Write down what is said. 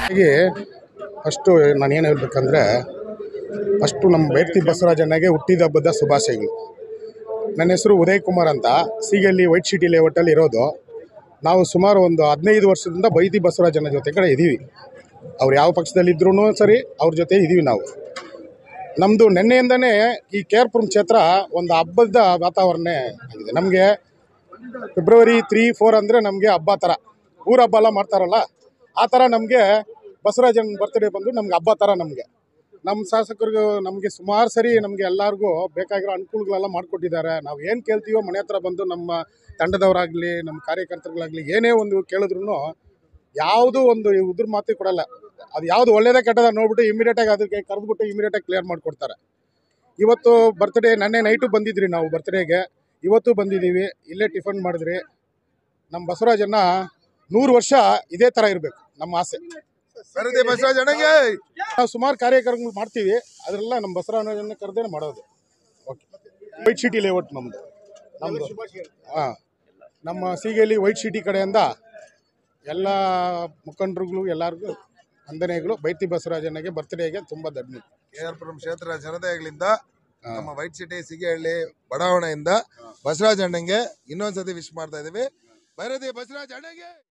ಹಾಗೆ ಫಸ್ಟು ನಾನೇನು ಹೇಳ್ಬೇಕಂದ್ರೆ ಫಸ್ಟು ನಮ್ಮ ಬೈರ್ತಿ ಬಸವರಾಜಣ್ಣಗೆ ಹುಟ್ಟಿದ ಹಬ್ಬದ ಶುಭಾಶಯಗಳು. ನನ್ನ ಹೆಸರು ಉದಯ್ ಕುಮಾರ್ ಅಂತ, ಸೀಗಲ್ಲಿ ವೈಟ್ ಸಿಟಿ ಲೇಔಟಲ್ಲಿ ಇರೋದು. ನಾವು ಸುಮಾರು ಒಂದು 15 ವರ್ಷದಿಂದ ಬೈತಿ ಬಸವರಾಜಣ್ಣ ಜೊತೆ ಕಡೆ ಇದ್ದೀವಿ. ಅವ್ರು ಯಾವ ಪಕ್ಷದಲ್ಲಿದ್ರೂ ಸರಿ ಅವ್ರ ಜೊತೆ ಇದ್ದೀವಿ ನಾವು. ನಮ್ಮದು ನಿನ್ನೆಯಿಂದನೇ ಈ ಕೆ.ಆರ್.ಪುರಂ ಕ್ಷೇತ್ರ ಒಂದು ಹಬ್ಬದ ವಾತಾವರಣ ಆಗಿದೆ. ನಮಗೆ ಫೆಬ್ರವರಿ 3-4 ಅಂದರೆ ನಮಗೆ ಹಬ್ಬ ಥರ, ಊರ ಹಬ್ಬ ಎಲ್ಲ ಮಾಡ್ತಾರಲ್ಲ ಆ ಥರ ನಮಗೆ ಬಸವರಾಜನ ಬರ್ತ್ಡೇ ಬಂದು ನಮ್ಗೆ ಹಬ್ಬ ಥರ. ನಮ್ಮ ಶಾಸಕರಿಗೂ ನಮಗೆ ಸುಮಾರು ಸರಿ ನಮಗೆ ಎಲ್ಲರಿಗೂ ಬೇಕಾಗಿರೋ ಅನುಕೂಲಗಳೆಲ್ಲ ಮಾಡಿಕೊಟ್ಟಿದ್ದಾರೆ. ನಾವು ಏನು ಕೇಳ್ತೀವೋ ಮನೆ ಹತ್ರ ಬಂದು ನಮ್ಮ ತಂಡದವರಾಗಲಿ ನಮ್ಮ ಕಾರ್ಯಕರ್ತರುಗಳಾಗಲಿ ಏನೇ ಒಂದು ಕೇಳಿದ್ರು ಯಾವುದೂ ಒಂದು ಉದ್ರ ಮಾತು ಕೊಡಲ್ಲ. ಅದು ಯಾವುದು ಒಳ್ಳೇದೇ ಕೆಟ್ಟದ ನೋಡ್ಬಿಟ್ಟು ಇಮಿಡಿಯೇಟಾಗಿ ಅದಕ್ಕೆ ಕರೆದ್ಬಿಟ್ಟು ಇಮಿಡಿಯೇಟಾಗಿ ಕ್ಲಿಯರ್ ಮಾಡಿಕೊಡ್ತಾರೆ. ಇವತ್ತು ಬರ್ತ್ಡೇ ನೆನ್ನೆ ನೈಟು ಬಂದಿದ್ರಿ ನಾವು ಬರ್ತ್ಡೇಗೆ, ಇವತ್ತು ಬಂದಿದ್ದೀವಿ. ಇಲ್ಲೇ ಟಿಫನ್ ಮಾಡಿದ್ರಿ. ನಮ್ಮ ಬಸವರಾಜಣ್ಣ 100 ವರ್ಷ ಇದೇ ಥರ ಇರಬೇಕು ನಮ್ಮ ಆಸೆ. ನಾವು ಸುಮಾರು ಕಾರ್ಯಕ್ರಮಗಳು ಮಾಡ್ತೀವಿ, ಅದರೆಲ್ಲ ನಮ್ಮ ಬಸವರಾಜಣ್ಣ ಕರೆದೇ ಮಾಡೋದು. ಓಕೆ. ವೈಟ್ ಸಿಟಿ ಲೇಔಟ್ ನಮ್ಮದು. ಹಾಂ, ನಮ್ಮ ಸೀಗೆಯಲ್ಲಿ ವೈಟ್ ಸಿಟಿ ಕಡೆಯಿಂದ ಎಲ್ಲ ಮುಖಂಡರುಗಳು ಎಲ್ಲರಿಗೂ ವಂದನೆಗಳು. ಬೈತಿ ಬಸವರಾಜಣ್ಣಗೆ ಬರ್ತ್ಡೇಗೆ ತುಂಬ ಧನ್ಯ. ಕೆ.ಆರ್.ಪುರಂ ಕ್ಷೇತ್ರ ಜನತೆಗಳಿಂದ ನಮ್ಮ ವೈಟ್ ಸಿಟಿ ಸಿಗೇಹಳ್ಳಿ ಬಡಾವಣೆಯಿಂದ ಬಸವರಾಜಣ್ಣಗೆ ಇನ್ನೊಂದ್ಸತಿ ವಿಶ್ ಮಾಡ್ತಾ ಇದ್ದೀವಿ. ಬೈರತಿ ಬಸವರಾಜಣ್ಣಗೆ.